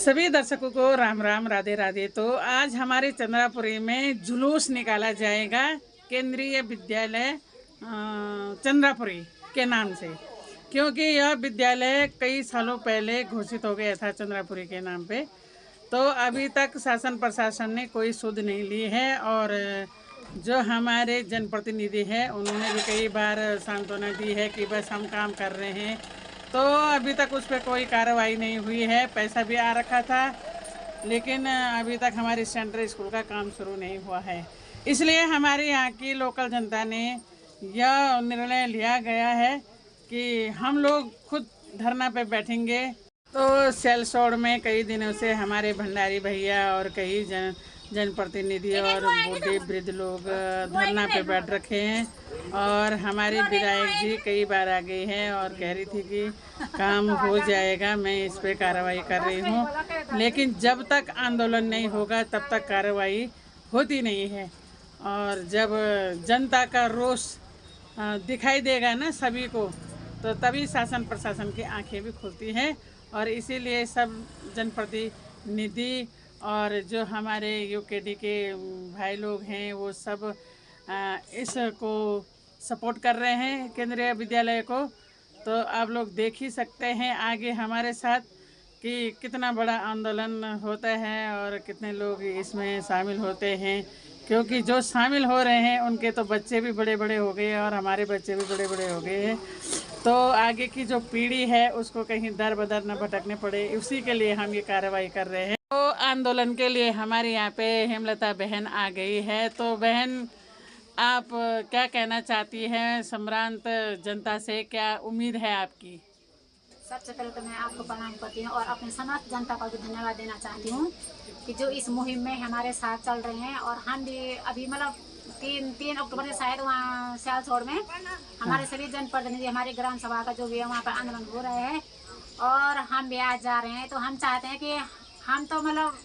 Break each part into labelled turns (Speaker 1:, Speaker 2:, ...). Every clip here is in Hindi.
Speaker 1: सभी दर्शकों को राम राम, राधे राधे। तो आज हमारे चंद्रापुरी में जुलूस निकाला जाएगा केंद्रीय विद्यालय चंद्रापुरी के नाम से, क्योंकि यह विद्यालय कई सालों पहले घोषित हो गया था चंद्रापुरी के नाम पे। तो अभी तक शासन प्रशासन ने कोई सुध नहीं ली है और जो हमारे जनप्रतिनिधि हैं उन्होंने भी कई बार सांत्वना दी है कि बस हम काम कर रहे हैं, तो अभी तक उस पर कोई कार्रवाई नहीं हुई है। पैसा भी आ रखा था लेकिन अभी तक हमारे सेंट्रल स्कूल का काम शुरू नहीं हुआ है। इसलिए हमारे यहाँ की लोकल जनता ने यह निर्णय लिया गया है कि हम लोग खुद धरना पे बैठेंगे। तो सेलसोड़ में कई दिनों से हमारे भंडारी भैया और कई जनप्रतिनिधि और बूढ़े वृद्ध लोग धरना पे बैठ रखे हैं और हमारी विधायक जी कई बार आ गई हैं और कह रही थी कि काम हो जाएगा, मैं इस पे कार्रवाई कर रही हूँ। लेकिन जब तक आंदोलन नहीं होगा तब तक कार्रवाई होती नहीं है। और जब जनता का रोष दिखाई देगा ना सभी को, तो तभी शासन प्रशासन की आंखें भी खुलती हैं। और इसीलिए सब जनप्रतिनिधि और जो हमारे यूकेडी के भाई लोग हैं वो सब इसको सपोर्ट कर रहे हैं केंद्रीय विद्यालय को। तो आप लोग देख ही सकते हैं आगे हमारे साथ कि कितना बड़ा आंदोलन होता है और कितने लोग इसमें शामिल होते हैं, क्योंकि जो शामिल हो रहे हैं उनके तो बच्चे भी बड़े बड़े हो गए और हमारे बच्चे भी बड़े बड़े हो गए हैं। तो आगे की जो पीढ़ी है उसको कहीं दर बदर न भटकने पड़े, उसी के लिए हम ये कार्रवाई कर रहे हैं। तो आंदोलन के लिए हमारे यहाँ पे हेमलता बहन आ गई है। तो बहन, आप क्या कहना चाहती हैं संभ्रांत जनता से, क्या उम्मीद है आपकी?
Speaker 2: सबसे पहले तो मैं आपको प्रणाम करती हूँ और अपने समस्त जनता को भी धन्यवाद देना चाहती हूँ कि जो इस मुहिम में हमारे साथ चल रहे हैं। और हम भी अभी मतलब 3 अक्टूबर से शायद वहाँ सेलसोड़ में हमारे सभी जनप्रतिनिधि, हमारे ग्राम सभा का जो भी है वहाँ पर आंदोलन हो रहे हैं और हम भी आज जा रहे हैं। तो हम चाहते हैं कि हम तो मतलब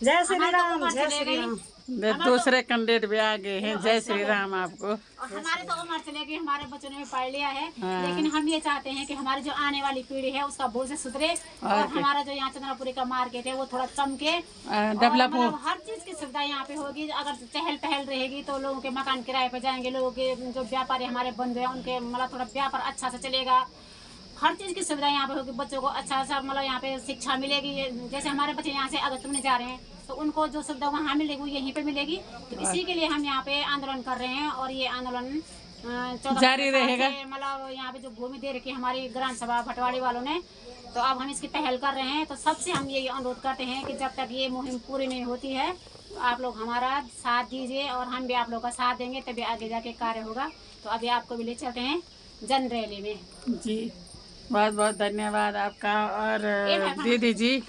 Speaker 1: जय श्री राम, जय श्री राम। दूसरे कैंडिडेट भी आ गए हैं। जय श्री राम आपको।
Speaker 2: और हमारे तो उम्र चले गई, हमारे बच्चों ने भी पढ़ लिया है। लेकिन हम ये चाहते हैं कि हमारी जो आने वाली पीढ़ी है उसका बोझ से सुधरे और हमारा जो यहाँ चंद्रापुरी का मार्केट है वो थोड़ा चमके, डेवलप हो। हर चीज की सुविधा यहाँ पे होगी। अगर चहल पहल रहेगी तो लोगों के मकान किराए पे जाएंगे, लोगों के जो व्यापारी हमारे बंधु हैं उनके मतलब थोड़ा व्यापार अच्छा से चलेगा। हर चीज़ की सुविधा यहाँ पे होगी, बच्चों को अच्छा सा मतलब यहाँ पे शिक्षा मिलेगी। जैसे हमारे बच्चे यहाँ से अगर तुमने जा रहे हैं तो उनको जो सुविधा वहाँ मिलेगी वो यहीं पे मिलेगी। तो इसी के लिए हम यहाँ पे आंदोलन कर रहे हैं और ये आंदोलन जारी रहेगा। मतलब यहाँ पे जो भूमि दे रखी है हमारी ग्राम सभा भटवाड़ी वालों ने, तो अब हम इसकी पहल कर रहे हैं। तो सबसे हम यही अनुरोध करते हैं कि जब तक ये मुहिम पूरी नहीं होती है तो आप लोग हमारा साथ दीजिए और हम भी आप लोग का साथ देंगे, तभी आगे जाके कार्य होगा। तो अभी आपको भी ले चलते हैं जन रैली में।
Speaker 1: जी, बहुत बहुत धन्यवाद आपका। और दीदी जी,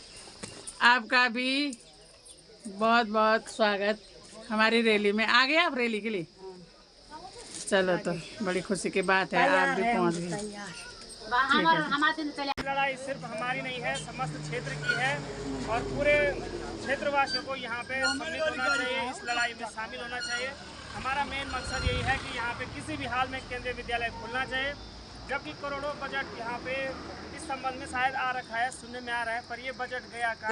Speaker 1: आपका भी बहुत बहुत स्वागत हमारी रैली में। आ गए आप रैली के लिए? चलो, तो बड़ी खुशी की बात है, आप भी पहुंच गए।
Speaker 3: लड़ाई सिर्फ हमारी नहीं है, समस्त क्षेत्र की है और पूरे क्षेत्रवासियों को यहाँ पे सम्मिलित होना चाहिए, इस लड़ाई में शामिल होना चाहिए। हमारा मेन मकसद यही है कि यहाँ पे किसी भी हाल में केंद्रीय विद्यालय खुलना चाहिए, जबकि करोड़ों बजट यहाँ पे इस संबंध में शायद आ रखा है, सुनने में आ रहा है, पर ये बजट गया का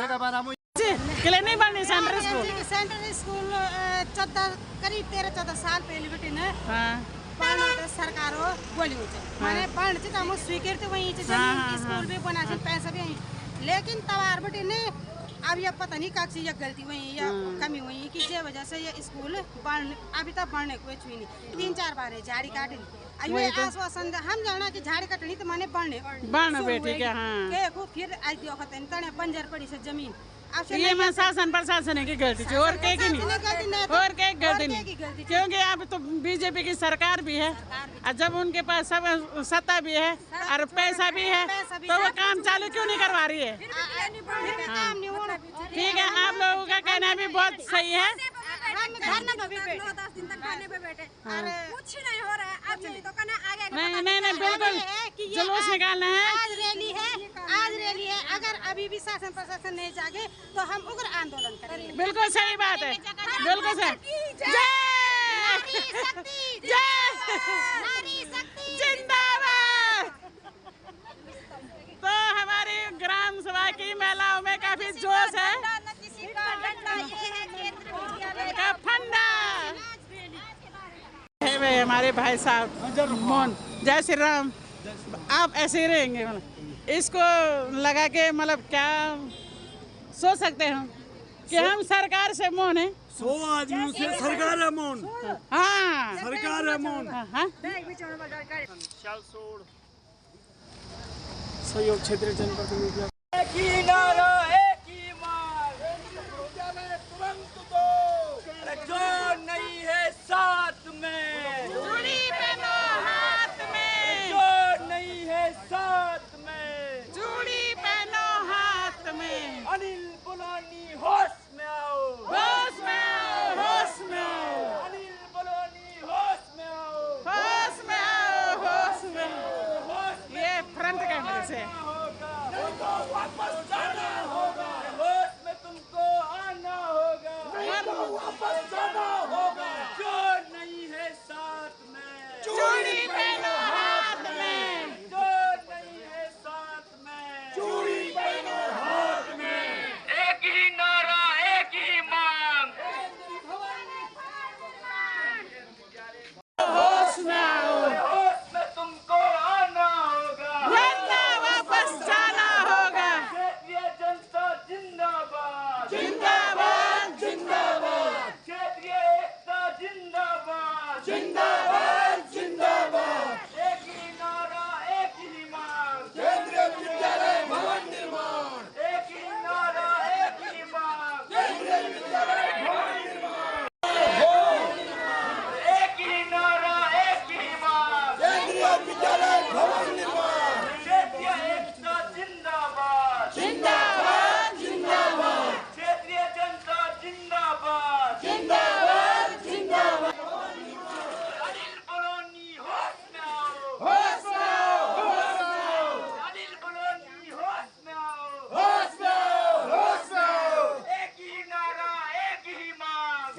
Speaker 1: नहीं बनने सेंट्रल
Speaker 4: स्कूल 13-14 साल पहले बेटे ने पढ़ना सरकार बोली मैंने पढ़ हम स्वीकृत वही स्कूल भी बना पैसा भी आई, लेकिन तवार बेटे ने अब यह पता नहीं का चीज गलती हुई या कमी हुई कि जे वजह से ये स्कूल अभी तक बढ़ने को कुछ भी नहीं। 3-4 बार है झाड़ी काटी आश्वासन हम जाना कि झाड़ी कटनी तो माने बढ़ने
Speaker 1: बेटे के
Speaker 4: फिर आज दियो बंजर पड़ी से जमीन।
Speaker 1: ये में शासन प्रशासन की गलती है और कहीं की नहीं, और कहीं गलती नहीं, क्योंकि अब तो बीजेपी की सरकार भी है और जब उनके पास सब सत्ता भी है और पैसा भी है तो वो काम चालू क्यों नहीं करवा रही है? ठीक है, आप लोगों का कहना भी बहुत सही है। नहीं, बिल्कुल जुलूस निकालना है।
Speaker 4: आज रैली है। अगर अभी भी शासन प्रशासन नहीं जागे तो हम उग्र आंदोलन करेंगे।
Speaker 1: बिल्कुल सही बात है, बिल्कुल सही। जिंदाबाद। तो हमारी ग्राम सभा की महिलाओं में काफी जोश हुए हैं हमारे भाई साहब मोहन। जय श्री राम। आप ऐसे ही रहेंगे, मतलब इसको लगा के मतलब क्या सोच सकते हैं कि हम सरकार से मोहन है।
Speaker 5: 100 आदमियों से सरकार है मोहन।
Speaker 1: हाँ
Speaker 5: सरकार है मोहन।
Speaker 1: हाँ
Speaker 3: शालसोड़ सहयोग क्षेत्रीय जनप्रतिनिधि।
Speaker 5: एक ही नारा एक ही मांग, तुरंत दो, जो नहीं है साथ में,
Speaker 1: चूड़ी पहनो हाथ में,
Speaker 5: जो नहीं है साथ में,
Speaker 1: चूड़ी पहनो हाथ में।
Speaker 5: अनिल बुलानी होश में आओ,
Speaker 1: होश में आओ, होश में आओ,
Speaker 5: अनिल बुलानी होश में आओ,
Speaker 1: होश में आओ, होश में आओ।
Speaker 5: होश में
Speaker 1: ये फ्रंट कैमरे से
Speaker 5: होगा, तुमको वापस जाना होगा, होश में तुमको आना होगा, तुमको वापस जाना होगा, जो नहीं है साथ में,
Speaker 1: चूड़ी पहनो हाथ में,
Speaker 5: जो नहीं है साथ में, चूड़ी पहनो हाथ में। एक ही नारा एक ही मांग,
Speaker 1: होश में आओ,
Speaker 5: होश में तुमको आना होगा,
Speaker 1: वरना वापस जाना होगा।
Speaker 5: क्षेत्रीय जनता जिंदाबाद,
Speaker 1: जिंदाबाद जिंदाबाद
Speaker 5: क्षेत्रीय एकता जिंदाबाद, जिंदाबाद जिंदाबाद। एक ही नारा एक ही मांग, केंद्रीय विद्यालय भवन निर्माण, एक ही नारा एक ही मांग, केंद्रीय विद्यालय भवन निर्माण, एक ही नारा एक ही मांग, केंद्रीय विद्यालय भवन निर्माण, क्षेत्रीय एकता जिंदाबाद,
Speaker 1: जिंदाबाद जिंदाबाद
Speaker 5: क्षेत्रीय जनता जिंदाबाद,
Speaker 1: जिंदाबाद जिंदाबाद।
Speaker 5: अनिल बलौनी होश में आओ,
Speaker 1: होश में आओ, होश में आओ,
Speaker 5: अनिल बलौनी होश में आओ,
Speaker 1: होश में आओ, होश में आओ।
Speaker 5: एक ही नारा एक ही मांग,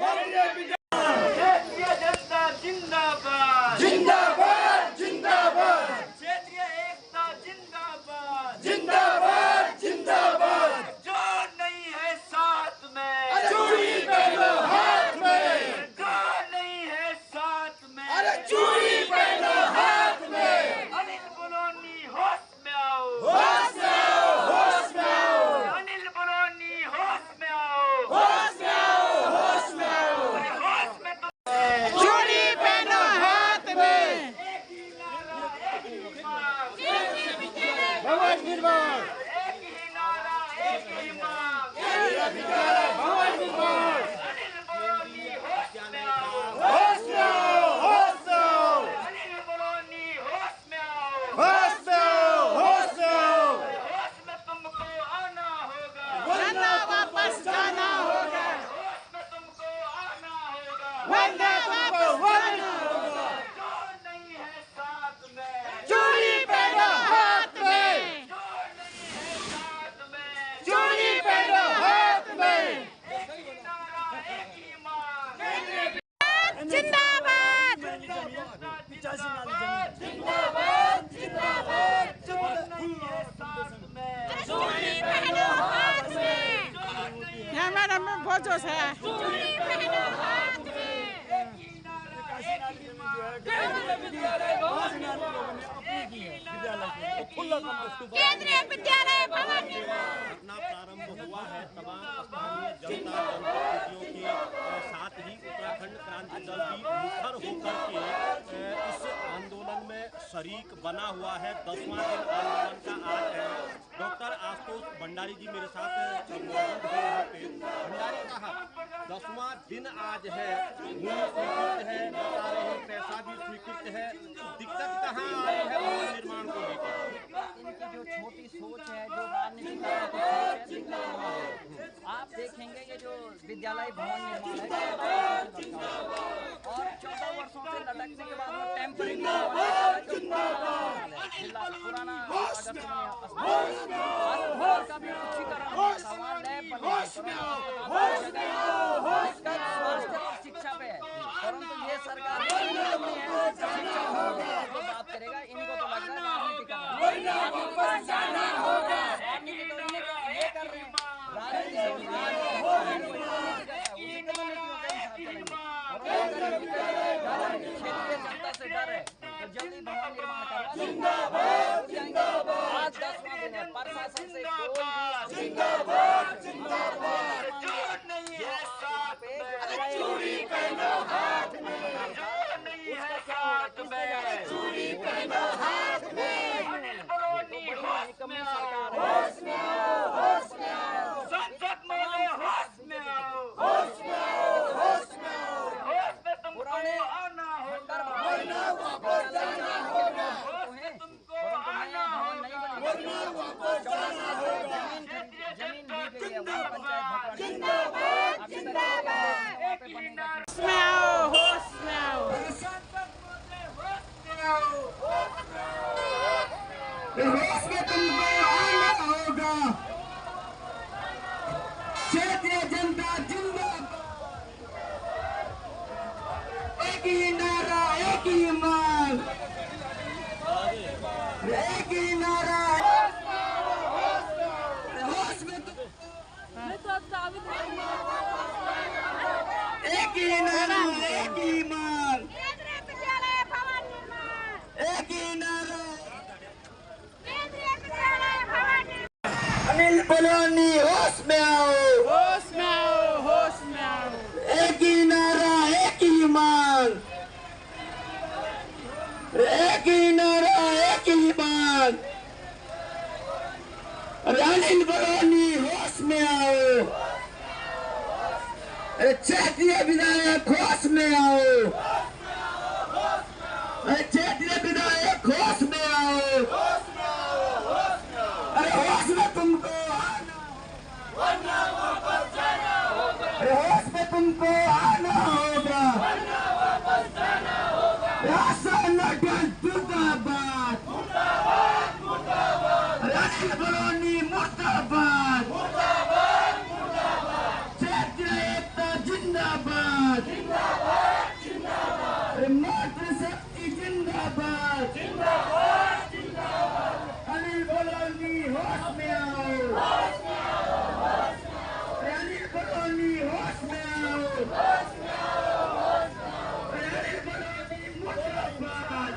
Speaker 5: क्षेत्रीय जनता जिंदाबाद,
Speaker 1: जिंदाबाद जिंदाबाद
Speaker 5: क्षेत्रीय एकता जिंदाबाद,
Speaker 1: जिंदाबाद जिंदाबाद।
Speaker 5: जो नहीं है साथ में,
Speaker 1: चूड़ी पहनो हाथ में,
Speaker 5: जो नहीं है साथ में,
Speaker 1: चूड़ी पहनो हाथ में।
Speaker 5: अनिल बलौनी होश में आओ,
Speaker 1: होश में आओ, होश में आओ,
Speaker 5: अनिल बलौनी होश में आओ,
Speaker 1: होश में आओ, होश में आओ।
Speaker 5: होश में तुम
Speaker 1: चूड़ी पहनो हाथ में।
Speaker 5: एक ही नारा एक ही मांग,
Speaker 1: भवन निर्माण,
Speaker 5: एक ही नारा एक ही मांग,
Speaker 1: भवन निर्माण।
Speaker 5: अनिल बलौनी होश में आओ,
Speaker 1: होश में आओ, होश में आओ,
Speaker 5: अनिल बलौनी होश में आओ,
Speaker 1: होश में आओ, होश में आओ।
Speaker 5: होश में तुमको आना होगा,
Speaker 1: वरना वापस जाना होगा,
Speaker 5: होश में तुमको आना होगा,
Speaker 1: वरना वापस जाना होगा।
Speaker 5: जो नहीं है साथ में,
Speaker 1: चूड़ी पहनो हाथ में,
Speaker 5: जो नहीं है साथ में,
Speaker 1: चूड़ी पहनो हाथ में।
Speaker 5: एक ही नारा एक ही मांग,
Speaker 1: जिंदाबाद
Speaker 5: जिंदाबाद जिंदाबाद जिंदाबाद, जो नहीं है साथ में,
Speaker 1: चूड़ी पहनो हाथ में। यहाँ मैडम में बहुत जोश है। चूड़ी पहनो हाथ में।
Speaker 5: एक ही नारा एक ही मांग,
Speaker 1: केंद्रीय विद्यालय भवन निर्माण।
Speaker 6: घटना प्रारंभ हुआ है तमाम स्थानीय जनता जनप्रतिनिधियों के साथ ही उत्तराखंड क्रांति दल भी मुखर होकर के इस आंदोलन में शरीक बना हुआ है। 10वां दिन आंदोलन का आज है। डॉक्टर आशुतोष भंडारी जी मेरे साथ मौजूद हैं यहाँ पे। भंडारी साहब, 10वां दिन आज है, भूमि स्वीकृत है, बता रहे हैं पैसा भी स्वीकृत है, दिक्कत कहाँ आ रही है भवन निर्माण को लेकर?
Speaker 7: इनकी जो छोटी सोच है, जो राजनीतिक सोच है, दिक्कत वहाँ है। आप देखेंगे ये जो विद्यालय भवन निर्माण है और 14 वर्षों से लटकने के बाद वो टेम्परेरी जिला पुराना अस्पताल का भी उच्चीकरण सवाल लैब स्वास्थ्य और शिक्षा पे है, परंतु ये सरकार शिक्षा बात करेगा। इनको तो लग रहा है राजनीति तो ये कर रहे हैं, राजनीति प्रशासन से कोई भी
Speaker 5: जिंदाबाद जिंदाबाद जोर नहीं है साथ में चूड़ी पहनो हाथ में जोर नहीं है साथ में चूड़ी पहनो हाथ में अनिल बलोनी होश में आओ होश में आओ होश में आओ संसद में होश में आओ होश में आओ होश में आओ होश में तुमको आना होगा वरना वापस जाना होगा होश में तुमको आना होगा वरना वापस जाना होगा
Speaker 7: जमीन दी गई है वहाँ पंचायत
Speaker 5: जिंदाबाद जिंदाबाद एक ही नारा
Speaker 1: होश में आओ होश में आओ।
Speaker 5: संसद बोले होश में आओ होश में तुमको आना होगा क्षेत्रीय जनता जिंदाबाद एक ही नारा एक ही मांग एक ही नारा होश में एक ही नारा एक ही मांग एक ही नारा अनिल बलोनी होश में आओ
Speaker 1: होश में आओ होश में आओ।
Speaker 5: एक ही नारा एक ही मांग एक ही नारा एक ही मांग अनिल बलोनी होश में आओ क्षेत्रीय विधायक होश में आओ क्षेत्रीय विधायक होश में आओ अरे होश में तुमको आना अरे होश में तुमको आना होगा राशन मुर्दाबाद अनिल बलोनी मुर्दाबाद क्षेत्रीय एकता जिंदाबाद मातृशक्ति जिंदाबाद अनिल बलोनी होश में आओ अनिल बलोनी होश में आओ अनिल बलोनी मुर्दाबाद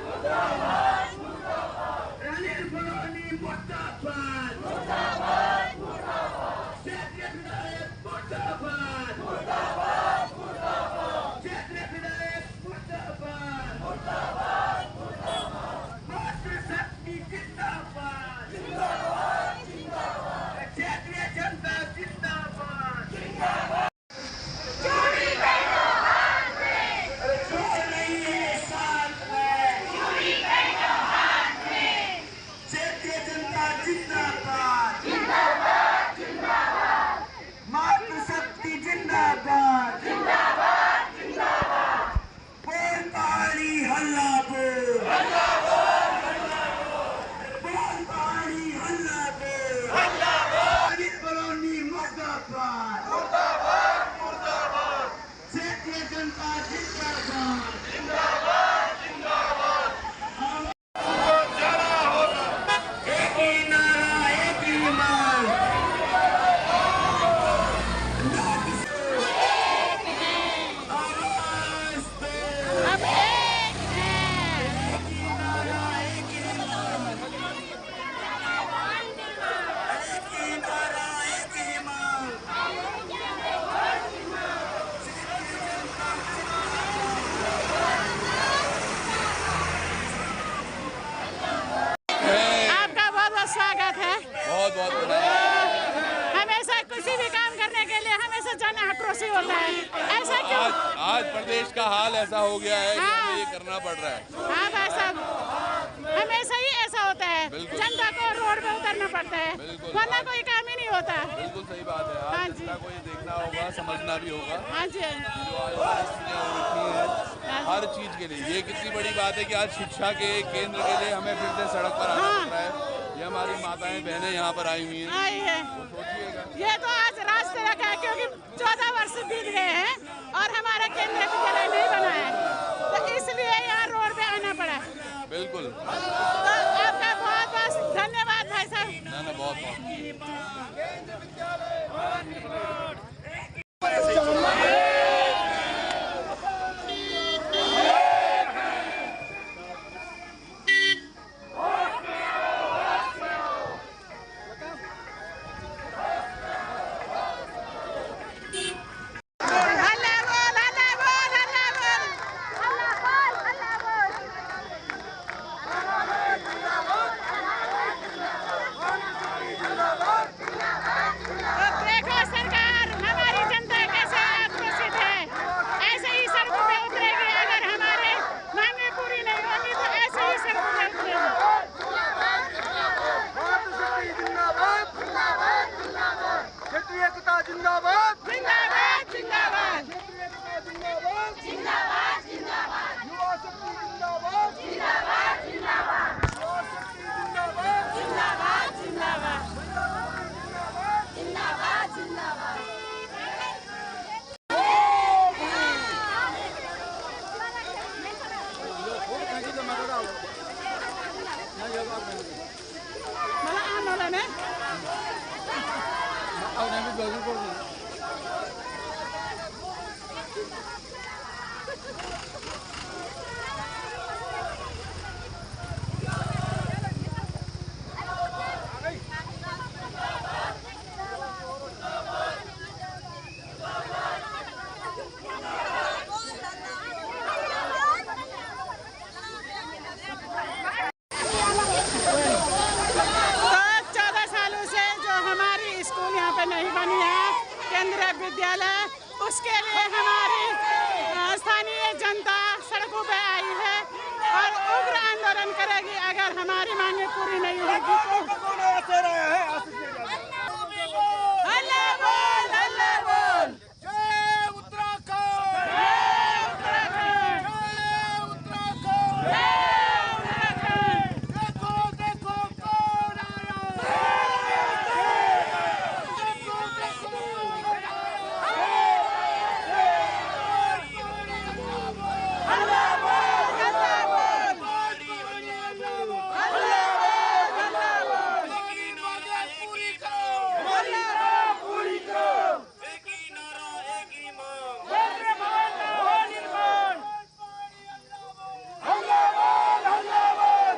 Speaker 5: अनिल बलोनी मुर्दाबाद क्षेत्रीय विधायक मुर्दाबाद क्षेत्रीय विधायक मुर्दाबाद मातृशक्ति जिंदाबाद क्षेत्रीय जनता जिंदाबाद अरे जोर नहीं है साथ में क्षेत्रीय जनता जिंदाबाद मातृशक्ति जिंदाबाद बोल पहाड़ी हल्ला बोल बोल पहाड़ी हल्ला बोल अनिल बलोनी मुर्दाबाद क्षेत्रीय जनता जिंदाबाद एक ही नारा एक ही मांग आवाज दो
Speaker 1: अब एक है।
Speaker 5: एक ही नारा एक ही मांग एक ही नारा एक ही मांग
Speaker 1: आपका बहुत बहुत स्वागत है।
Speaker 8: बहुत बहुत
Speaker 1: हमेशा किसी भी काम करने के लिए हमेशा जन आक्रोश ही होता है। ऐसा क्यों?
Speaker 8: आज प्रदेश का हाल ऐसा हो गया है कि
Speaker 1: हाँ।
Speaker 8: हमें ये करना पड़ रहा है।
Speaker 1: हाँ भाई साहब, हमेशा ही ऐसा होता है।
Speaker 8: बिल्कुल।
Speaker 1: जनता को रोड पे उतरना पड़ता है,
Speaker 8: बिल्कुल।
Speaker 1: वरना कोई काम ही नहीं होता।
Speaker 8: बिल्कुल सही बात है।
Speaker 1: हाँ
Speaker 8: आज
Speaker 1: जी।
Speaker 8: जनता को ये देखना होगा, समझना भी होगा
Speaker 1: हाँ जी
Speaker 8: जो आज परिस्थितियाँ हो रखी हैं हर चीज के लिए। ये कितनी बड़ी बात है कि आज शिक्षा के केंद्र के लिए हमें फिर से सड़क पर आना
Speaker 1: हाँ।
Speaker 8: पड़ रहा है। ये हमारी माताएं बहनें यहाँ पर आई हुई हैं।
Speaker 1: आई है।
Speaker 8: तो सोचिएगा
Speaker 1: ये तो आज रास्ते रखा है क्योंकि 14 वर्ष बीत गए हैं और हमारा केंद्रीय विद्यालय नहीं बना है, तो इसलिए यहाँ रोड पे आना पड़ा।
Speaker 8: बिल्कुल।
Speaker 1: तो आपका बहुत बहुत धन्यवाद भाई साहब।
Speaker 8: ना बहुत
Speaker 1: नहीं बनी है केंद्रीय विद्यालय, उसके लिए हमारी स्थानीय जनता सड़कों पे आई है और उग्र आंदोलन करेगी अगर हमारी मांगे पूरी नहीं होगी तो। हल्ला बोल, हल्ला बोल।
Speaker 5: जय उत्तराखंड, जय उत्तराखंड, जय उत्तराखंड। देखो देखो कौन आया, देखो देखो
Speaker 1: हल्ला बोल, हल्ला बोल। हल्ला बोल, हल्ला बोल।
Speaker 5: पूरी करो, पूरी करो। एक ही नारा, एक ही मांग, निर्माण, निर्माण। हल्ला बोल, हल्ला बोल,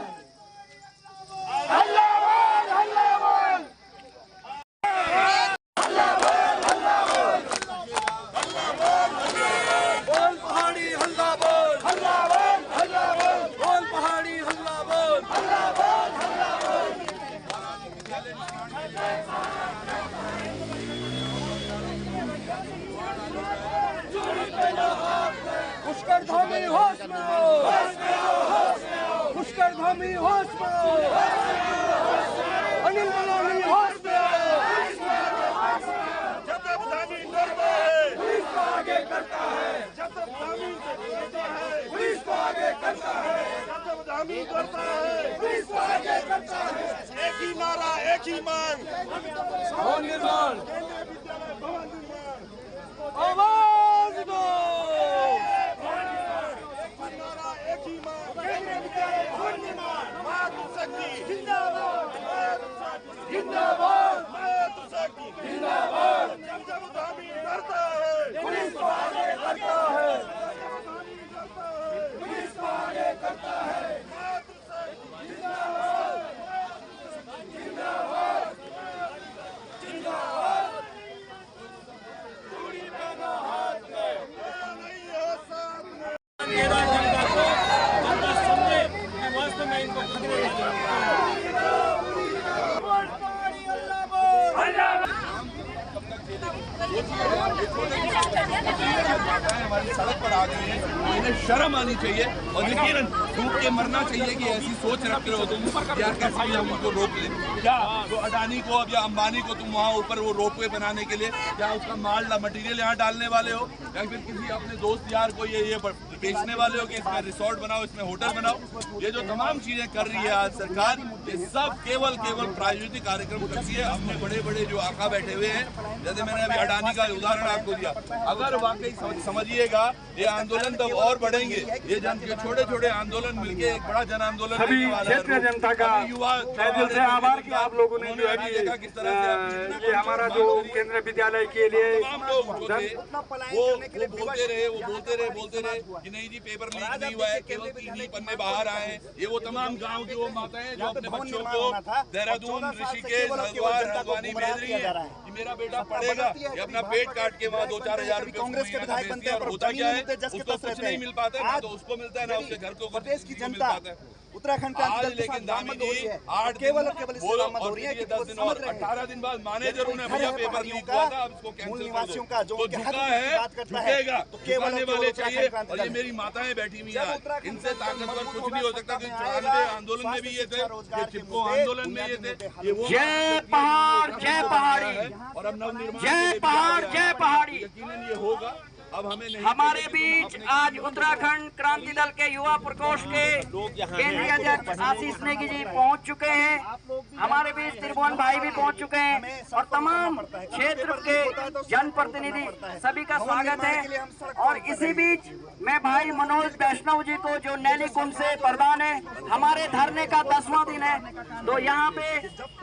Speaker 5: हल्ला बोल, हल्ला बोल, हल्ला बोल, हल्ला बोल, बोल पहाड़ी हल्ला बोल, हल्ला बोल, हल्ला बोल, बोल पहाड़ी हल्ला बोल, हल्ला बोल, हल्ला बोल। पुष्कर धामी होश में हो, पुष्कर धामी होश में हो, अनिल बलौनी होश में हो। जब धामी डरता है पुलिस को आगे करता है, जब धामी डरता है पुलिस को आगे करता है, जब धामी डरता है पुलिस को आगे करता है। एक ही नारा, एक ही मांग, भवन निर्माण, भवन निर्माण। आवाज दो, एक ही मांग, भवन निर्माण। मातृशक्ति जिंदाबाद, जिंदाबाद, मातृशक्ति जिंदाबाद। जब धामी डरता है पुलिस को आगे करता है, पुलिस को आगे करता है। मातृशक्ति जिंदाबाद, जिंदाबाद, जिंदाबाद। चूड़ी पहनो हाथ में, नहीं हो साथ में।
Speaker 6: जनता को जनता समझे कि वास्तव में इनको खतरे में
Speaker 8: हमारी सड़क पर आ गए हैं, इन्हें शर्म आनी चाहिए और यकीनन डूब के मरना चाहिए कि ऐसी सोच रख रहे हो तुम या कैसे भी हम उनको रोक लें। क्या तो अडानी को अब या अंबानी को तुम वहाँ ऊपर वो रोपवे बनाने के लिए क्या उसका माल मटेरियल यहाँ डालने वाले हो या फिर किसी अपने दोस्त यार को ये बेचने वाले हो कि इसमें रिसोर्ट बनाओ, इसमें होटल बनाओ। ये जो तमाम चीजें कर रही है आज सरकार, ये सब केवल प्रायोजित कार्यक्रम करती है। अपने बड़े बड़े जो आका बैठे हुए हैं, जैसे मैंने अभी अडानी का उदाहरण आपको दिया, अगर वाकई समझिएगा ये आंदोलन तो और बढ़ेंगे। ये छोटे छोटे आंदोलन मिलके एक बड़ा जन आंदोलन
Speaker 9: सभी क्षेत्रीय जनता का
Speaker 8: युवा
Speaker 9: दिल से आभार कि आप लोगों ने जो है
Speaker 8: देखा किस तरह से
Speaker 9: ये हमारा जो केंद्रीय विद्यालय के लिए
Speaker 8: तमाम लोग जो थे वो बोलते रहे कि नहीं जी पेपर लीक नहीं हुआ है, केवल 3 ही पन्ने बाहर आए हैं। ये वो तमाम गांव की वो माताएं जो अपने बच्चों को देहरादून, ऋषिकेश, हरिद्वार, हल्द्वानी भेज रही है कि मेरा बेटा पढ़ेगा, ये अपना पेट काट के वहाँ 2-4 हजार रुपए कांग्रेस के विधायक बनते हैं। होता क्या है, उसको कुछ नहीं मिल पाता है, ना तो उसको मिलता है ना उसके घर को प्रदेश की जनता उत्तराखंड का आज लेकिन दामी जी 8 केवल और 10 दिन और 18 दिन बाद माने जरूर है भैया पेपर लीक हुआ था, अब इसको कैंसिल कर दो। तो झुका है, झुकेगा, झुकाने वाले चाहिए। और ये मेरी माताएं बैठी हुई हैं, इनसे ताकतवर कुछ नहीं हो सकता। 94 आंदोलन में भी ये थे, ये चिपको आंदोलन में ये थे, ये वो
Speaker 9: जय पहाड़, जय पहाड़ी,
Speaker 8: और अब नवनिर्माण
Speaker 9: जय पहाड़, जय पहाड़ी।
Speaker 8: यकीनन ये होगा। अब हमें नहीं
Speaker 7: हमारे बीच आज उत्तराखंड क्रांति दल के युवा प्रकोष्ठ के केंद्रीय अध्यक्ष आशीष नेगी जी पहुंच चुके हैं। हमारे बीच त्रिभुवन भाई भी पहुंच चुके हैं और तमाम क्षेत्र के जनप्रतिनिधि सभी का स्वागत है। और इसी बीच मैं भाई मनोज वैष्णव जी को, जो नैली कुंभ से प्रधान है, हमारे धरने का 10वां दिन है, तो यहाँ पे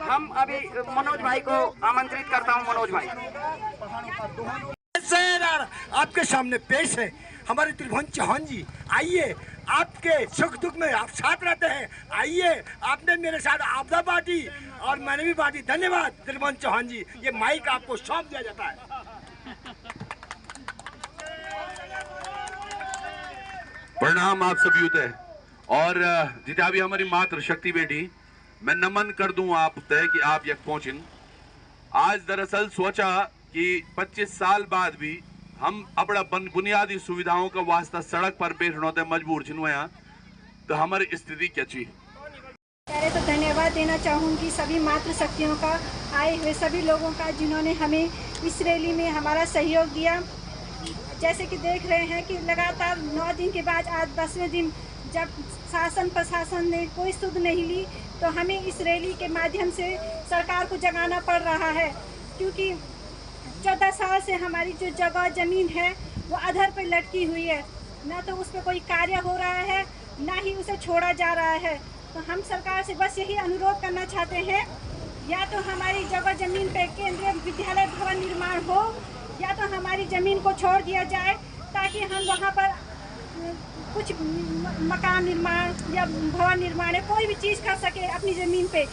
Speaker 7: हम अभी मनोज भाई को आमंत्रित करता हूँ। मनोज भाई
Speaker 10: आपके सामने पेश है हमारे त्रिभुवन चौहान जी। आइए, आपके सुख दुख में आप साथ रहते हैं। आइए, आपने मेरे साथ आपदा बांटी और मैंने भी बांटी। धन्यवाद त्रिभुवन चौहान जी। ये माइक आपको सौंप दिया जाता है।
Speaker 8: प्रणाम आप सभी उते और जितना भी हमारी मातृ शक्ति बेटी, मैं नमन कर दूं आप तय कि आप यक पहुंचिन। आज दरअसल सोचा कि 25 साल बाद भी हम अपना बुनियादी सुविधाओं का वास्ता सड़क पर बैठने ते मजबूर छिनवाया, तो हमारी स्थिति क्या ची।
Speaker 11: पहले तो धन्यवाद देना चाहूँगी सभी मातृ शक्तियों का, आए हुए सभी लोगों का जिन्होंने हमें इस रैली में हमारा सहयोग दिया। जैसे कि देख रहे हैं कि लगातार 9 दिन के बाद आज 10वें दिन जब शासन प्रशासन ने कोई सुध नहीं ली, तो हमें इस रैली के माध्यम से सरकार को जगाना पड़ रहा है, क्योंकि 14 साल से हमारी जो जगह ज़मीन है वो अधर पे लटकी हुई है। ना तो उस पर कोई कार्य हो रहा है, ना ही उसे छोड़ा जा रहा है। तो हम सरकार से बस यही अनुरोध करना चाहते हैं, या तो हमारी जगह ज़मीन पे केंद्रीय विद्यालय भवन निर्माण हो, या तो हमारी ज़मीन को छोड़ दिया जाए, ताकि हम वहाँ पर कुछ मकान निर्माण या भवन निर्माण है कोई भी चीज़ कर सके अपनी ज़मीन पे।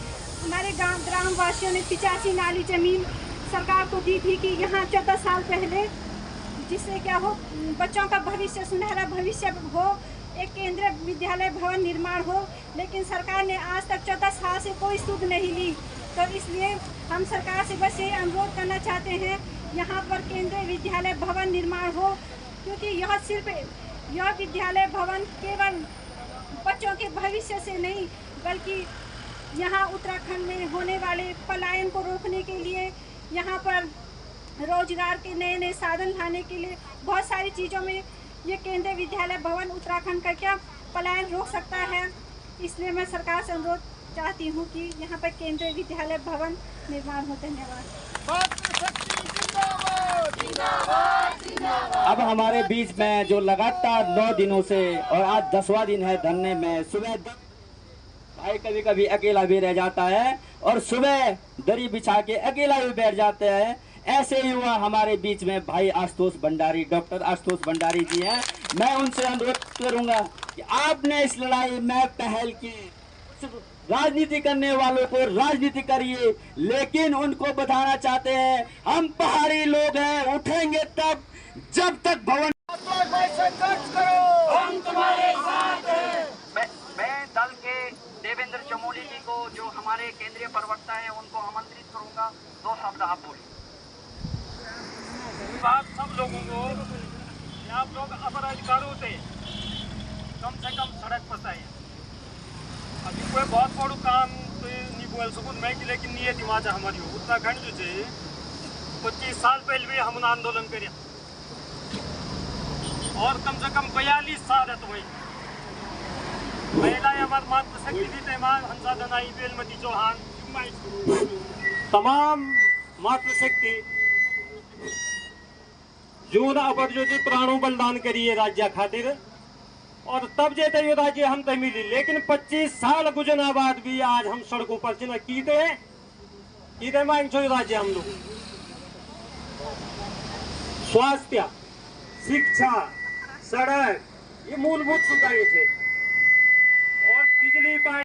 Speaker 11: हमारे ग्राम वासियों ने 85 नाली ज़मीन सरकार को दी थी कि यहाँ 14 साल पहले, जिससे क्या हो, बच्चों का भविष्य, सुनहरा भविष्य हो, एक केंद्रीय विद्यालय भवन निर्माण हो, लेकिन सरकार ने आज तक 14 साल से कोई सुध नहीं ली। तो इसलिए हम सरकार से बस यही अनुरोध करना चाहते हैं, यहाँ पर केंद्रीय विद्यालय भवन निर्माण हो, क्योंकि यह विद्यालय भवन केवल बच्चों के भविष्य से नहीं, बल्कि यहाँ उत्तराखंड में होने वाले पलायन को रोकने के लिए, यहाँ पर रोजगार के नए नए साधन लाने के लिए, बहुत सारी चीज़ों में ये केंद्रीय विद्यालय भवन उत्तराखंड का क्या पलायन रोक सकता है। इसलिए मैं सरकार से अनुरोध चाहती हूँ कि यहाँ पर केंद्रीय विद्यालय भवन निर्माण हो। धन्यवाद।
Speaker 7: अब हमारे बीच में जो लगातार 9 दिनों से और आज 10वां दिन है धरने में, सुबह भाई कभी कभी अकेला भी रह जाता है और सुबह दरी बिछा के अकेला भी बैठ जाते हैं। ऐसे युवा हमारे बीच में भाई आशुतोष भंडारी, डॉक्टर आशुतोष भंडारी जी हैं। मैं उनसे अनुरोध करूंगा कि आपने इस लड़ाई में पहल की, राजनीति करने वालों को राजनीति करिए, लेकिन उनको बताना चाहते हैं हम पहाड़ी लोग हैं, उठेंगे तब जब तक भवन
Speaker 5: संघर्ष करो, हम तुम्हारे साथ हैं।
Speaker 7: मैं दल के देवेंद्र चमोली जी को, जो हमारे केंद्रीय प्रवक्ता हैं, उनको आमंत्रित करूंगा। 2 शब्द आप बोलिए।
Speaker 3: बात सब लोगों को, आप लोग अपने अधिकारों से कम सड़क पर आए। अभी कोई बहुत बड़ा काम तो नहीं बोल सकूँ मैं कि, लेकिन ये दिमाग हमारी हो उत्तराखंड जो है 25 साल पहले भी हम आंदोलन करें और कम से कम 42 साल है। तो वही महिलाएं हमारे मातृ शक्ति थी, हंसा दनाई, बेलमती चौहान,
Speaker 9: तमाम मातृशक्ति जोन अपर जो प्राणों बलिदान करिए राज्य खातिर, और तब जेते ये राज्य हम तय मिली। लेकिन 25 साल गुजरने बाद भी आज हम सड़कों पर चिन्ह कीते मांग छो राज्य हम लोग। स्वास्थ्य, शिक्षा, सड़क, ये मूलभूत सुविधाएं थे और बिजली पानी